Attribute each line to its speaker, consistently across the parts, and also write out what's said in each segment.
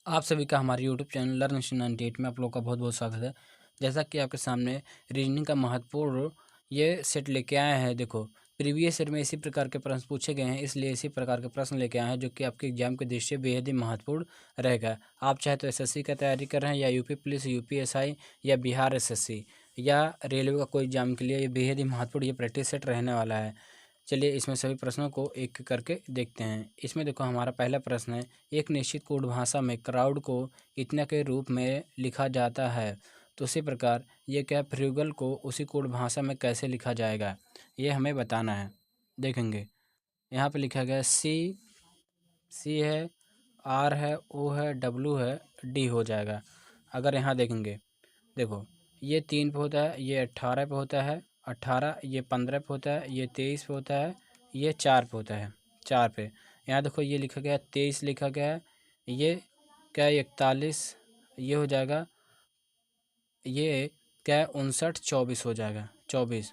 Speaker 1: आप सभी का हमारे यूट्यूब चैनल लर्न नेशन 98 में आप लोग का बहुत बहुत स्वागत है। जैसा कि आपके सामने रीजनिंग का महत्वपूर्ण ये सेट लेके आए हैं। देखो, प्रीवियस सेट में इसी प्रकार के प्रश्न पूछे गए हैं, इसलिए इसी प्रकार के प्रश्न लेके आए हैं जो कि आपके एग्जाम के दृष्टि से बेहद ही महत्वपूर्ण रहेगा। आप चाहे तो एसएससी का तैयारी कर रहे हैं, या यूपी पुलिस, यूपीएसआई, या बिहार एसएससी, या रेलवे का कोई एग्जाम के लिए ये बेहद ही महत्वपूर्ण ये प्रैक्टिस सेट रहने वाला है। चलिए इसमें सभी प्रश्नों को एक करके देखते हैं। इसमें देखो, हमारा पहला प्रश्न है, एक निश्चित कोड भाषा में क्राउड को इतना के रूप में लिखा जाता है, तो उसी प्रकार ये क्या फ्र्यूगल को उसी कोड भाषा में कैसे लिखा जाएगा, ये हमें बताना है। देखेंगे यहाँ पे लिखा गया सी है, आर है, ओ है, डब्लू है, डी हो जाएगा। अगर यहाँ देखेंगे, देखो ये 3 पे होता है, ये 18 पे होता है, 18 ये 15 पे होता है, ये 23 पे होता है, ये 4 पे होता है, 4 पे। यहाँ देखो ये लिखा गया 23 लिखा गया है, ये क्या 41 ये हो जाएगा, ये क्या है 59 24 हो जाएगा, 24।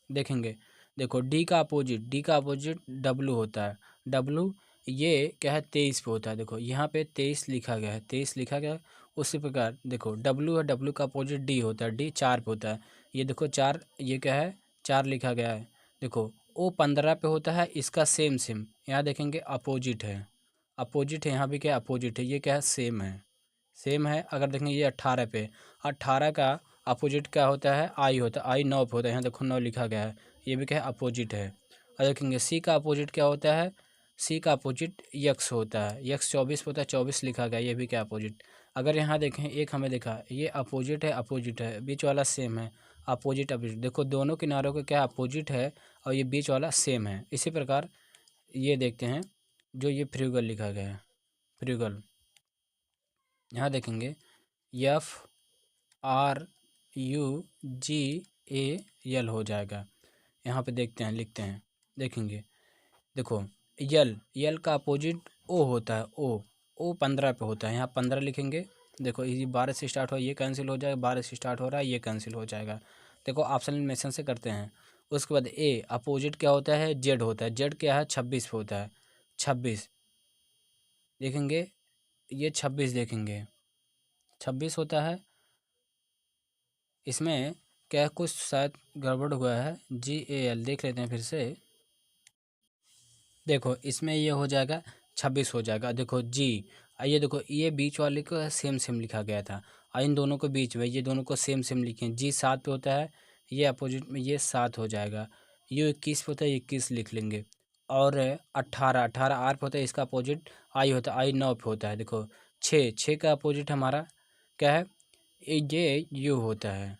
Speaker 1: देखेंगे, देखो डी का अपोजिट डब्लू होता है, डब्लू ये क्या है 23 पे होता है। देखो यहाँ पे 23 लिखा गया है, 23 लिखा गया है। उसी प्रकार देखो डब्लू है, डब्लू का अपोजिट डी होता है, डी 4 पे होता है। ये देखो 4, ये क्या है 4 लिखा गया है। देखो ओ 15 पे होता है, इसका सेम सेम यहाँ देखेंगे अपोजिट है, अपोजिट है, यहाँ भी क्या अपोजिट है, ये क्या है सेम है, सेम है। अगर देखेंगे ये 18 पे, 18 का अपोजिट क्या होता है, आई होता है, आई 9 पे होता है, यहाँ देखो 9 लिखा गया है, ये भी क्या है अपोजिट है। और देखेंगे सी का अपोजिट क्या होता है, सी का अपोजिट यक्स होता है, यक्स 24 पे होता है, 24 लिखा गया, ये भी क्या अपोजिट। अगर यहाँ देखें एक हमें देखा ये अपोजिट है, अपोजिट है, बीच वाला सेम है, अपोजिट अपोजिट। देखो दोनों किनारों का क्या अपोजिट है और ये बीच वाला सेम है। इसी प्रकार ये देखते हैं जो ये फ्र्यूगल लिखा गया है, फ्र्यूगल यहाँ देखेंगे एफ आर यू जी ए यल हो जाएगा। यहाँ पे देखते हैं, लिखते हैं, देखेंगे, देखो यल का अपोजिट ओ होता है, ओ 15 पे होता है, यहाँ 15 लिखेंगे। देखो ये 12 से स्टार्ट हो, ये कैंसिल हो जाएगा, 12 से स्टार्ट हो रहा है, ये कैंसिल हो जाएगा। देखो ऑप्शन मेंशन से करते हैं। उसके बाद ए अपोजिट क्या होता है, जेड होता है, जेड क्या है 26 पे होता है, 26 देखेंगे, ये 26 देखेंगे, 26 होता है। इसमें क्या कुछ शायद गड़बड़ हुआ है, GAL देख लेते हैं फिर से। देखो इसमें ये हो जाएगा 26 हो जाएगा। देखो जी, ये देखो ये बीच वाले को सेम सेम लिखा गया था, और इन दोनों के बीच में ये दोनों को सेम सेम लिखे, जी 7 पे होता है, ये अपोजिट में ये 7 हो जाएगा। ये 21 पे होता है, 21 लिख लेंगे। और 18 आर पे होता है, इसका अपोजिट आई होता है, आई 9 पे होता है। देखो 6 का अपोजिट हमारा क्या है, ये यू होता है,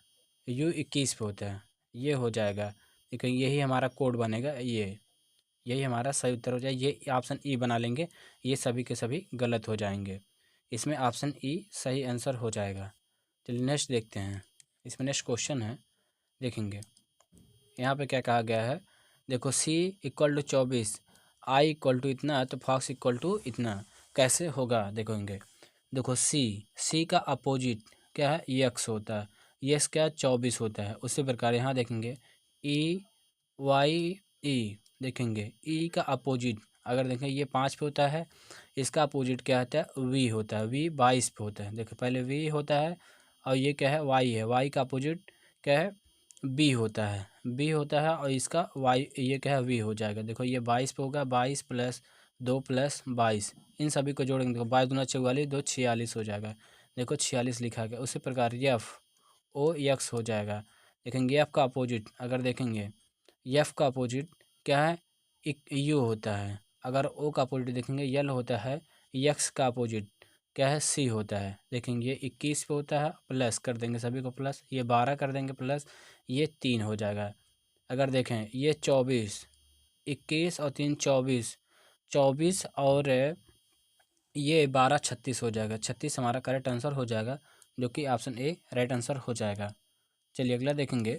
Speaker 1: यू 21 पे होता है, ये हो जाएगा। लेकिन यही हमारा कोड बनेगा, ये यही हमारा सही उत्तर हो जाए। ये ऑप्शन ई बना लेंगे, ये सभी के सभी गलत हो जाएंगे, इसमें ऑप्शन ई सही आंसर हो जाएगा। चलिए नेक्स्ट देखते हैं। इसमें नेक्स्ट क्वेश्चन है, देखेंगे यहाँ पे क्या कहा गया है। देखो C equal to 24, I equal to इतना, तो फॉक्स इक्वल टू इतना, कैसे होगा देखेंगे। देखो सी का अपोजिट क्या है, यक्स होता है, यक्स क्या 24 होता है। उसी प्रकार यहाँ देखेंगे ई वाई ई, देखेंगे ई का अपोजिट अगर देखें ये 5 पे होता है, इसका अपोजिट क्या होता है, वी होता है, वी 22 पे होता है। देखो पहले वी होता है, और ये क्या है वाई है, वाई का अपोजिट क्या है, बी होता है, बी होता है, और इसका वाई ये क्या है वी हो जाएगा। देखो ये 22 पे होगा, 22 प्लस 2 प्लस 22, इन सभी को जोड़ेंगे, देखो 22 दूना 44, 2 46 हो जाएगा। देखो 46 लिखा गया। उसी प्रकार एफ ओ एक्स हो जाएगा। देखेंगे एफ का अपोजिट अगर देखेंगे, एफ का अपोजिट क्या है, एक यू होता है। अगर ओ का अपोजिट देखेंगे यल होता है, यक्स का अपोजिट क्या है, सी होता है। देखेंगे ये 21 पे होता है, प्लस कर देंगे सभी को प्लस, ये 12 कर देंगे प्लस, ये 3 हो जाएगा। अगर देखें ये 24, 21 और 3 24, 24 और ये 12 36 हो जाएगा, 36 हमारा करेक्ट आंसर हो जाएगा, जो कि ऑप्शन ए राइट आंसर हो जाएगा। चलिए अगला देखेंगे।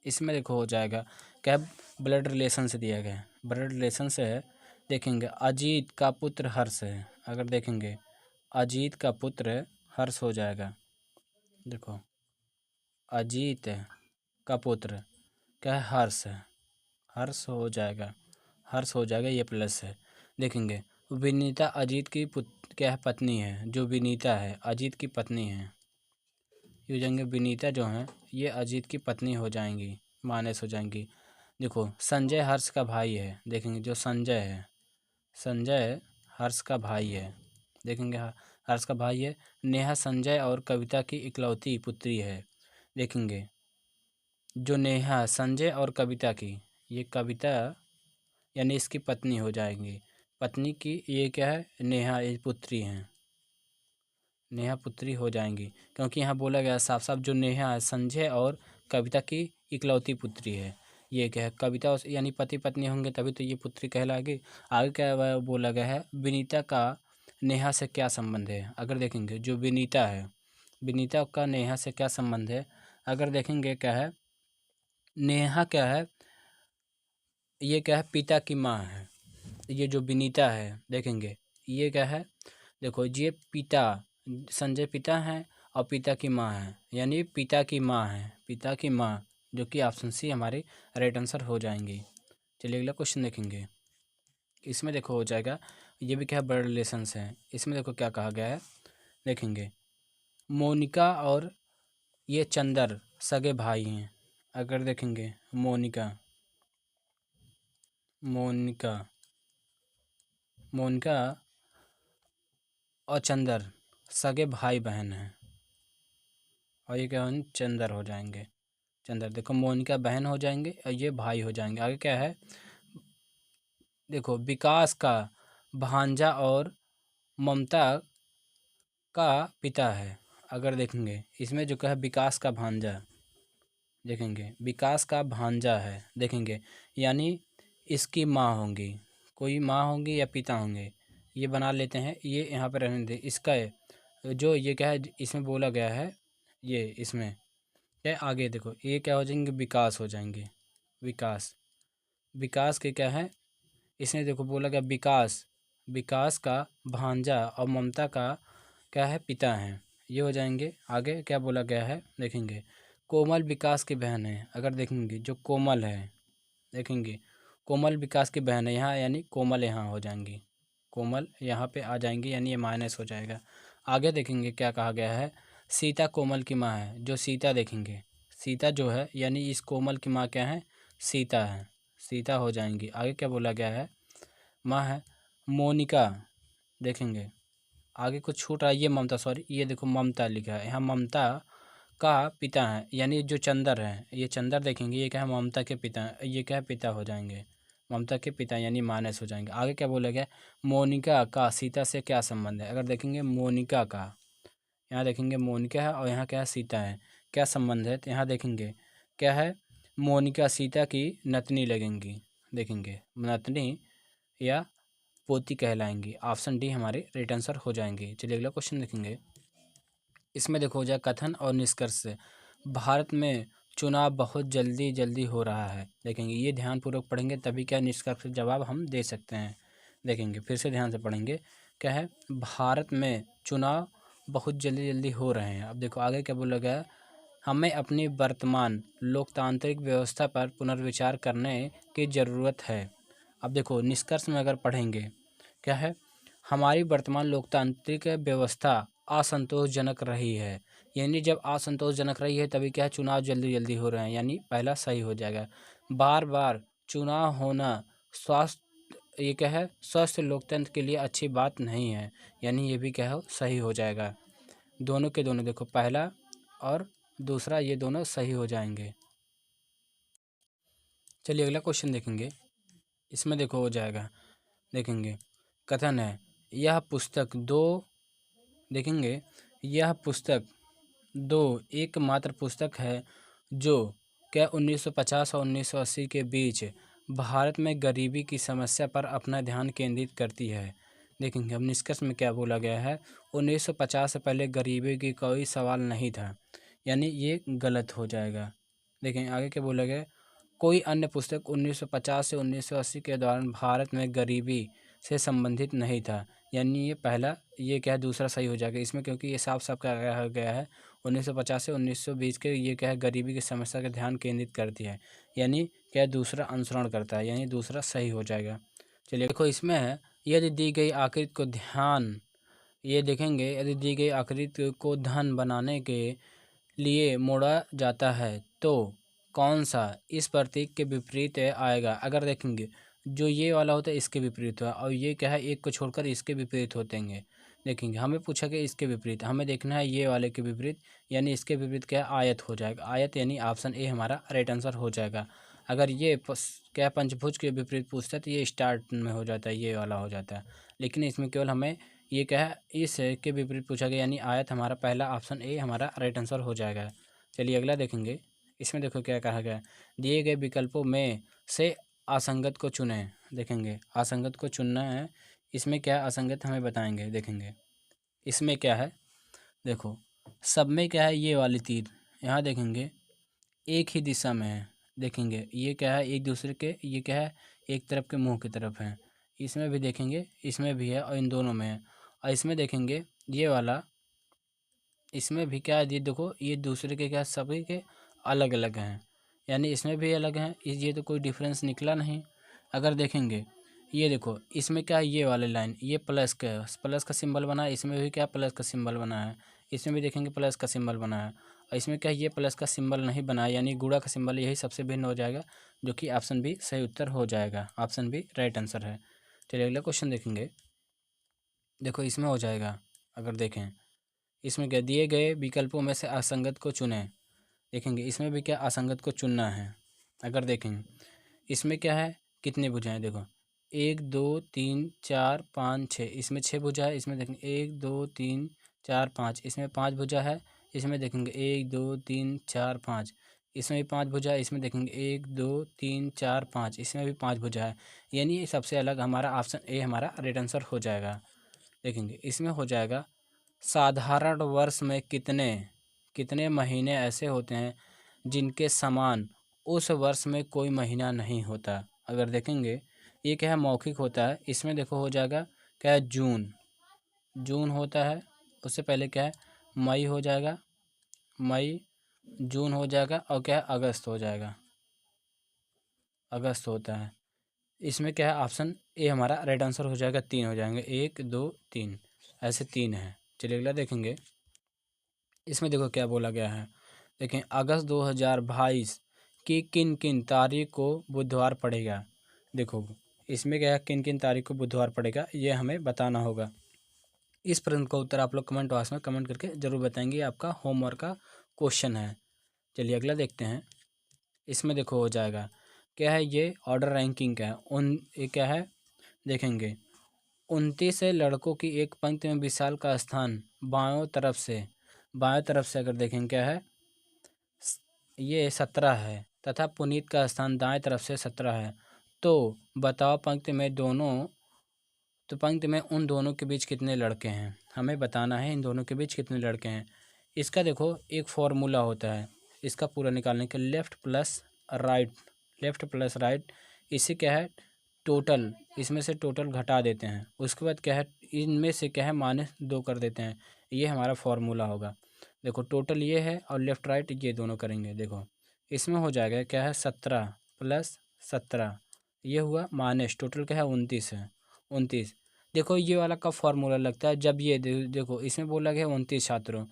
Speaker 1: इसमें देखो हो जाएगा क्या, ब्लड रिलेशन से दिया गया है, ब्लड रिलेशन से है। देखेंगे अजीत का पुत्र हर्ष है, अगर देखेंगे अजीत का पुत्र हर्ष हो जाएगा। देखो अजीत का पुत्र क्या है, हर्ष है, हर्ष हो जाएगा, हर्ष हो जाएगा, ये प्लस है। देखेंगे विनीता अजीत की क्या है, पत्नी है। जो विनीता है अजीत की पत्नी है। ये हो जाएंगे विनीता जो है ये अजीत की पत्नी हो जाएंगी, माइनस हो जाएंगी। देखो संजय हर्ष का भाई है, देखेंगे जो संजय है, संजय हर्ष का भाई है, देखेंगे हर्ष का भाई है। नेहा संजय और कविता की इकलौती पुत्री है, देखेंगे जो नेहा संजय और कविता की, ये कविता यानी इसकी पत्नी हो जाएंगी। पत्नी की ये क्या है, नेहा, ये पुत्री हैं, नेहा पुत्री हो जाएंगी। क्योंकि यहाँ बोला गया साफ साफ जो नेहा है संजय और कविता की इकलौती पुत्री है। ये क्या है, कविता यानी पति पत्नी होंगे तभी तो ये पुत्री कहलाएगी। आगे क्या बोला गया है, विनीता का नेहा से क्या संबंध है। अगर देखेंगे जो विनीता है, विनीता का नेहा से क्या संबंध है। अगर देखेंगे क्या है, नेहा क्या है, ये क्या है, पिता की माँ है। ये जो विनीता है देखेंगे ये क्या है, देखो ये पिता, संजय पिता हैं और पिता की माँ है, यानी पिता की माँ है, पिता की माँ, जो कि ऑप्शन सी हमारी राइट आंसर हो जाएंगी। चलिए अगला क्वेश्चन देखेंगे। इसमें देखो हो जाएगा, ये भी क्या है, ब्लड रिलेशंस है। इसमें देखो क्या कहा गया है, देखेंगे मोनिका और ये चंदर सगे भाई हैं। अगर देखेंगे मोनिका, मोनिका मोनिका और चंदर सगे भाई बहन हैं, और ये क्या हो, चंदर हो जाएंगे। चंदर देखो मोनिका बहन हो जाएंगे और ये भाई हो जाएंगे। आगे क्या है, देखो विकास का भांजा और ममता का पिता है। अगर देखेंगे इसमें जो क्या है, विकास का भांजा, देखेंगे विकास का भांजा है, देखेंगे यानी इसकी माँ होंगी, कोई माँ होंगी या पिता होंगे, ये बना लेते हैं, ये यहाँ पर रहने दे। इसका जो ये क्या है, इसमें बोला गया है, ये इसमें क्या है, आगे देखो ये क्या हो जाएंगे, विकास हो जाएंगे। विकास, विकास के क्या है, इसने देखो बोला गया विकास, विकास का भांजा और ममता का क्या है, पिता हैं, ये हो जाएंगे। आगे क्या बोला गया है, देखेंगे कोमल विकास की बहन है। अगर देखेंगे जो कोमल है, देखेंगे कोमल विकास की बहन है यहाँ, यानी कोमल यहाँ हो जाएंगी, कोमल यहाँ पे आ जाएंगी, यानी ये माइनस हो जाएगा। आगे देखेंगे क्या कहा गया है, सीता कोमल की माँ है। जो सीता देखेंगे, सीता जो है यानी इस कोमल की माँ क्या है, सीता है, सीता हो जाएंगी। आगे क्या बोला गया है, माँ है मोनिका, देखेंगे आगे कुछ छूट रहा है, ये ममता, सॉरी ये देखो ममता लिखा है यहाँ, ममता का पिता है, यानी जो चंदर है, ये चंदर देखेंगे ये क्या है, ममता के पिता है, ये क्या है, पिता हो जाएंगे, ममता के पिता, यानी माइनस हो जाएंगे। आगे क्या बोला गया, मोनिका का सीता से क्या संबंध है। अगर देखेंगे मोनिका का, यहाँ देखेंगे मोनिका है और यहाँ क्या है, सीता है, क्या संबंध है, तो यहाँ देखेंगे क्या है, मोनिका सीता की नतनी लगेंगी, देखेंगे नतनी या पोती कहलाएंगी। ऑप्शन डी हमारे राइट आंसर हो जाएंगे। चलिए अगला क्वेश्चन देखेंगे। इसमें देखो हो जाए कथन और निष्कर्ष से, भारत में चुनाव बहुत जल्दी जल्दी हो रहा है, देखेंगे ये ध्यानपूर्वक पढ़ेंगे तभी क्या निष्कर्ष जवाब हम दे सकते हैं। देखेंगे फिर से ध्यान से पढ़ेंगे, क्या है, भारत में चुनाव बहुत जल्दी जल्दी हो रहे हैं। अब देखो आगे क्या बोला गया है, हमें अपनी वर्तमान लोकतांत्रिक व्यवस्था पर पुनर्विचार करने की ज़रूरत है। अब देखो निष्कर्ष में अगर पढ़ेंगे क्या है, हमारी वर्तमान लोकतांत्रिक व्यवस्था असंतोषजनक रही है, यानी जब असंतोषजनक रही है तभी क्या है, चुनाव जल्दी जल्दी हो रहे हैं, यानी पहला सही हो जाएगा। बार बार चुनाव होना स्वास्थ्य, ये क्या है, स्वस्थ लोकतंत्र के लिए अच्छी बात नहीं है, यानी ये भी क्या है, सही हो जाएगा। दोनों के दोनों देखो पहला और दूसरा ये दोनों सही हो जाएंगे। चलिए अगला क्वेश्चन देखेंगे। इसमें देखो हो जाएगा, देखेंगे कथन है, यह पुस्तक दो, देखेंगे यह पुस्तक दो एकमात्र पुस्तक है जो क्या 1950 और 1980 के बीच भारत में गरीबी की समस्या पर अपना ध्यान केंद्रित करती है। देखेंगे अब निष्कर्ष में क्या बोला गया है, 1950 से पहले गरीबी की कोई सवाल नहीं था, यानी ये गलत हो जाएगा। देखें आगे क्या बोला गया, कोई अन्य पुस्तक 1950 से 1980 के दौरान भारत में गरीबी से संबंधित नहीं था, यानी ये पहला, ये क्या है, दूसरा सही हो जाएगा इसमें, क्योंकि ये साफ साफ कहा गया है 1950 से 1920 के, ये क्या है, गरीबी की समस्या का ध्यान केंद्रित करती है, यानी क्या है, दूसरा अनुसरण करता है, यानी दूसरा सही हो जाएगा। चलिए देखो इसमें है, यदि दी गई आकृति को ये देखेंगे, यदि दी गई आकृति को धन बनाने के लिए मोड़ा जाता है तो कौन सा इस प्रतीक के विपरीत आएगा। अगर देखेंगे जो ये वाला होता है इसके विपरीत हुआ, और ये क्या है, एक को छोड़कर इसके विपरीत होते हैं। देखेंगे हमें पूछा कि इसके विपरीत, हमें देखना है ये वाले के विपरीत, यानी इसके विपरीत क्या है, आयत हो जाएगा। आयत यानी ऑप्शन ए हमारा राइट आंसर हो जाएगा। अगर ये क्या है, पंचभुज के विपरीत पूछता है तो ये स्टार्ट में हो जाता है, ये वाला हो जाता है। लेकिन इसमें केवल हमें ये क्या है, इस के विपरीत पूछा गया, यानी आयत हमारा पहला ऑप्शन ए हमारा राइट आंसर हो जाएगा। चलिए अगला देखेंगे। इसमें देखो क्या कहा गया, दिए गए विकल्पों में से असंगत को चुनें। देखेंगे असंगत को चुनना है, इसमें क्या असंगत हमें बताएंगे। देखेंगे इसमें क्या है, देखो सब में क्या है, ये वाली तीर यहाँ देखेंगे एक ही दिशा में है। देखेंगे ये क्या है, एक दूसरे के, ये क्या है, एक तरफ के मुंह की तरफ है। इसमें भी देखेंगे, इसमें भी है और इन दोनों में है। और इसमें देखेंगे ये वाला, इसमें भी क्या है, ये देखो ये दूसरे के क्या, सभी के अलग अलग हैं, यानी इसमें भी अलग हैं। ये तो कोई डिफरेंस निकला नहीं। अगर देखेंगे ये देखो इसमें क्या है, ये वाले लाइन, ये प्लस का सिंबल बना है, इसमें भी क्या प्लस का सिंबल बना है, इसमें भी देखेंगे प्लस का सिंबल बना है। और इसमें क्या ये प्लस का सिंबल नहीं बना है, यानी गुणा का सिंबल, यही सबसे भिन्न हो जाएगा, जो कि ऑप्शन बी सही उत्तर हो जाएगा। ऑप्शन बी राइट आंसर है। चलिए अगला क्वेश्चन देखेंगे। देखो इसमें हो जाएगा, अगर देखें इसमें क्या, दिए गए विकल्पों में से असंगत को चुनें। देखेंगे इसमें भी क्या असंगत को चुनना है। अगर देखेंगे इसमें क्या है, कितनी भुजाएं, देखो 1 2 3 4 5 6, इसमें 6 भुजा है। इसमें देखेंगे 1 2 3 4 5, इसमें 5 भुजा है। इसमें देखेंगे 1 2 3 4 5, इसमें भी 5 भुजा है। इसमें देखेंगे 1 2 3 4 5, इसमें भी 5 भुजा है। यानी सबसे अलग हमारा ऑप्शन ए हमारा राइट आंसर हो जाएगा। देखेंगे इसमें हो जाएगा, साधारण वर्ष में कितने कितने महीने ऐसे होते हैं जिनके समान उस वर्ष में कोई महीना नहीं होता। अगर देखेंगे ये क्या है, मौखिक होता है। इसमें देखो हो जाएगा क्या है, जून, जून होता है। उससे पहले क्या है, मई हो जाएगा, मई जून हो जाएगा, और क्या है, अगस्त हो जाएगा, अगस्त होता है। इसमें क्या है, ऑप्शन ए हमारा राइट आंसर हो जाएगा। 3 हो जाएंगे, 1 2 3, ऐसे 3 है। चलिए अगला देखेंगे। इसमें देखो क्या बोला गया है, देखें अगस्त 2022 की किन किन तारीख को बुधवार पड़ेगा। देखो इसमें क्या है, किन किन तारीख को बुधवार पड़ेगा, ये हमें बताना होगा। इस प्रश्न का उत्तर आप लोग कमेंट बॉक्स में कमेंट करके ज़रूर बताएंगे, आपका होमवर्क का क्वेश्चन है। चलिए अगला देखते हैं। इसमें देखो हो जाएगा क्या है, ये ऑर्डर रैंकिंग का है। ये क्या है, देखेंगे 29 लड़कों की एक पंक्ति में विशाल का स्थान बायों तरफ से अगर देखें क्या है, ये 17 है, तथा पुनीत का स्थान दाएं तरफ से 17 है। तो बताओ पंक्ति में उन दोनों के बीच कितने लड़के हैं। हमें बताना है इन दोनों के बीच कितने लड़के हैं। इसका देखो एक फॉर्मूला होता है इसका पूरा निकालने के, लेफ़्ट प्लस राइट। इससे क्या है, टोटल, इसमें से टोटल घटा देते हैं। उसके बाद क्या है, इनमें से क्या है, -2 कर देते हैं। ये हमारा फॉर्मूला होगा। देखो टोटल ये है और लेफ़्ट राइट ये दोनों करेंगे। देखो इसमें हो जाएगा क्या है, 17 + 17, ये हुआ माइनस, टोटल क्या है 29 है, 29। देखो ये वाला कब फार्मूला लगता है, जब ये देखो इसमें बोला गया 29 छात्रों,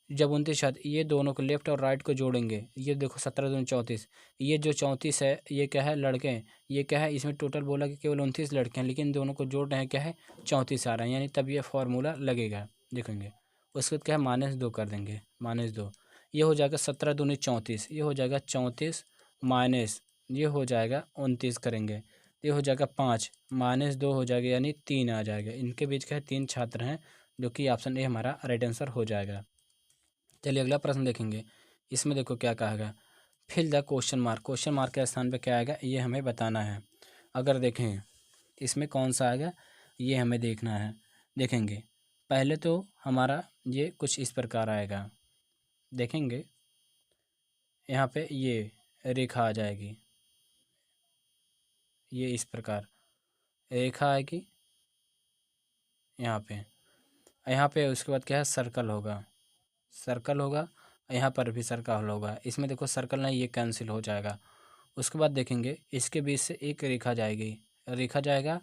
Speaker 1: जब 29 छात्र ये दोनों को लेफ्ट और राइट को जोड़ेंगे, ये देखो 17 दूनी 34, ये जो 34 है ये क्या है, लड़के, ये क्या है, इसमें टोटल बोला कि केवल 29 लड़के हैं, लेकिन दोनों को जोड़ रहे हैं क्या है, 34 आ रहे हैं, यानी तब ये फार्मूला लगेगा। देखेंगे उसके बाद क्या है, -2 कर देंगे, -2, ये हो जाएगा 17 दूनी 34, ये हो जाएगा 34 माइनस, ये हो जाएगा 29 करेंगे, ये हो जाएगा 5 -2 हो जाएगा, यानी 3 आ जाएगा। इनके बीच क्या है, 3 छात्र हैं, जो कि ऑप्शन ए हमारा राइट आंसर हो जाएगा। चलिए अगला प्रश्न देखेंगे। इसमें देखो क्या कहा गया, फिल द क्वेश्चन मार्क के स्थान पे क्या आएगा, ये हमें बताना है। अगर देखें इसमें कौन सा आएगा, ये हमें देखना है। देखेंगे पहले तो हमारा ये कुछ इस प्रकार आएगा। देखेंगे यहाँ पे ये रेखा आ जाएगी, ये इस प्रकार रेखा आएगी यहाँ पे, उसके बाद क्या है, सर्कल होगा, यहाँ पर भी सर्कल होगा। इसमें देखो सर्कल नहीं, ये कैंसिल हो जाएगा। उसके बाद देखेंगे इसके बीच से एक रेखा जाएगा,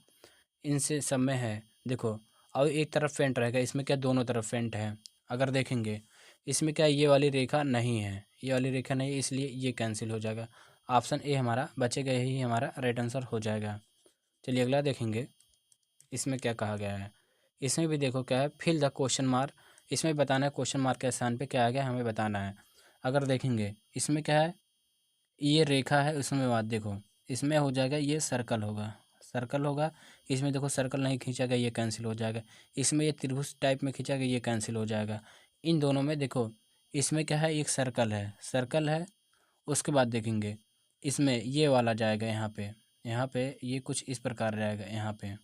Speaker 1: इनसे सब में है देखो। और एक तरफ फेंट रहेगा, इसमें क्या दोनों तरफ फेंट है। अगर देखेंगे इसमें क्या ये वाली रेखा नहीं है, ये वाली रेखा नहीं है, इसलिए ये कैंसिल हो जाएगा। ऑप्शन ए हमारा बचेगा, यही हमारा राइट आंसर हो जाएगा। चलिए अगला देखेंगे, इसमें क्या कहा गया है। इसमें भी देखो क्या है, फिल द क्वेश्चन मार्क। इसमें बताना है क्वेश्चन मार्क के स्थान पे क्या आ गया हमें बताना है। अगर देखेंगे इसमें क्या है, ये रेखा है, उसमें बात देखो, इसमें हो जाएगा ये सर्कल होगा, सर्कल होगा। इसमें देखो सर्कल नहीं खींचा गया, ये कैंसिल हो जाएगा। इसमें ये त्रिभुज टाइप में खींचा गया, ये कैंसिल हो जाएगा। इन दोनों में देखो, इसमें क्या है, एक सर्कल है, सर्कल है। उसके बाद देखेंगे इसमें ये वाला जाएगा यहाँ पे, यहाँ पे ये कुछ इस प्रकार रहेगा यहाँ पे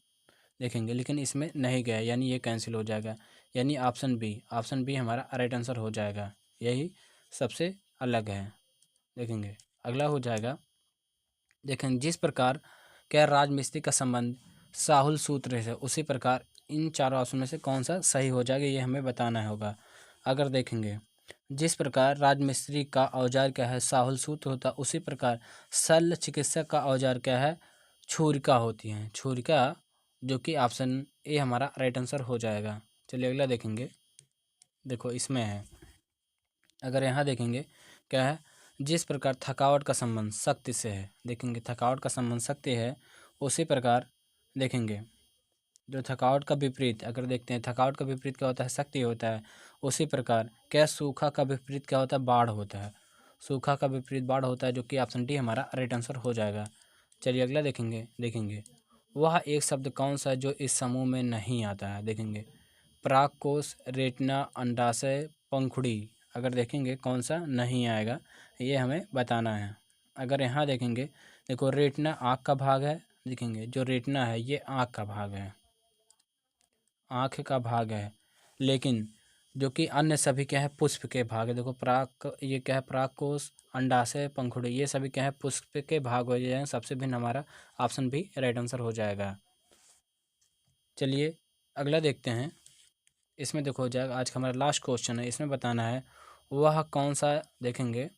Speaker 1: देखेंगे, लेकिन इसमें नहीं गया, यानी ये कैंसिल हो जाएगा। यानी ऑप्शन बी, ऑप्शन बी हमारा राइट आंसर हो जाएगा, यही सबसे अलग है। देखेंगे अगला हो जाएगा, देखें जिस प्रकार क्या राजमिस्त्री का संबंध साहुल सूत्र से, उसी प्रकार इन चारों ऑप्शन में से कौन सा सही हो जाएगा, ये हमें बताना होगा। अगर देखेंगे जिस प्रकार राजमिस्त्री का औजार क्या है, साहुल सूत्र होता है, उसी प्रकार शल्य चिकित्सक का औजार क्या है, छुरिका होती है, छुरिका, जो कि ऑप्शन ए हमारा राइट आंसर हो जाएगा। चलिए अगला देखेंगे, देखो इसमें है, अगर यहाँ देखेंगे क्या है, जिस प्रकार थकावट का संबंध शक्ति से है, देखेंगे थकावट का संबंध शक्ति है, उसी प्रकार देखेंगे जो थकावट का विपरीत, अगर देखते हैं थकावट का विपरीत क्या होता है, शक्ति होता है। उसी प्रकार क्या सूखा का विपरीत क्या होता है, बाढ़ होता है, सूखा का विपरीत बाढ़ होता है, जो कि ऑप्शन डी हमारा राइट आंसर हो जाएगा। चलिए अगला देखेंगे, देखेंगे वह एक शब्द कौन सा है जो इस समूह में नहीं आता है। देखेंगे प्राक कोश, रेटिना, अंडाशय, पंखुड़ी, अगर देखेंगे कौन सा नहीं आएगा, ये हमें बताना है। अगर यहाँ देखेंगे, देखो रेटिना आँख का भाग है, देखेंगे जो रेटिना है ये आँख का भाग है, आँख का भाग है, लेकिन जो कि अन्य सभी क्या है, पुष्प के भाग है। देखो प्राक, ये क्या है, प्राक कोश, अंडाशय, पंखुड़ी, ये सभी क्या है, पुष्प के भाग हो जाए, सबसे भिन्न हमारा ऑप्शन भी राइट आंसर हो जाएगा। चलिए अगला देखते हैं, इसमें देखो हो जाएगा, आज का हमारा लास्ट क्वेश्चन है, इसमें बताना है वह कौन सा, देखेंगे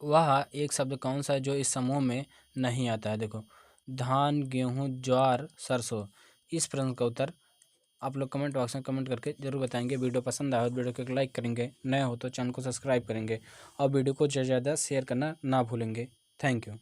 Speaker 1: वह एक शब्द कौन सा है जो इस समूह में नहीं आता है। देखो धान, गेहूँ, ज्वार, सरसों, इस प्रश्न का उत्तर आप लोग कमेंट बॉक्स में कमेंट करके जरूर बताएंगे। वीडियो पसंद आया तो वीडियो को एक लाइक करेंगे, नए हो तो चैनल को सब्सक्राइब करेंगे और वीडियो को ज़्यादा से ज़्यादा शेयर करना ना भूलेंगे। Thank you.